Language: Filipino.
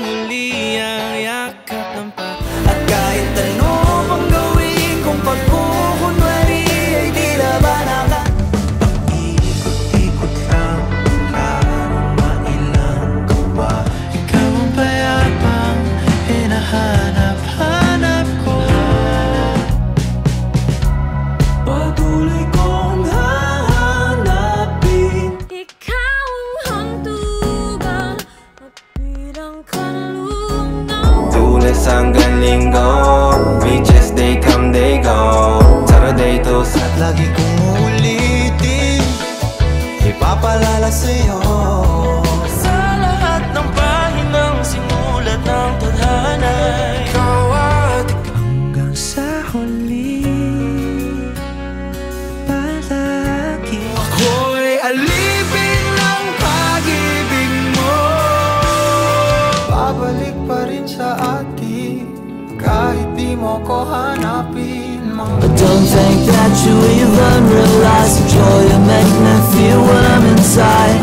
muli ang yakap ng At kahit ano pang gawin kung pagkukunwari ay di na ba Ikot-ikot lang parang mailang ka ba? Ikaw ang payapang hinahanap-hanap ko. Patuloy kong hahanapin. Ikaw ang hantugan at bilang kalungaw. Tulis hanggang linggo, beaches they come they go, Saturday to Sunday. Lagi kong uulitin, ipapalala sa'yo. Sa lahat ng pahinang sinulat ng tadhana, ikaw at Hanggang sa huli, palagi ako'y alipin ng pag-ibig mo. Babalik pa rin sa atin kahit di mo ko hanapin. But don't think that you even realize the joy you make me feel when I'm inside.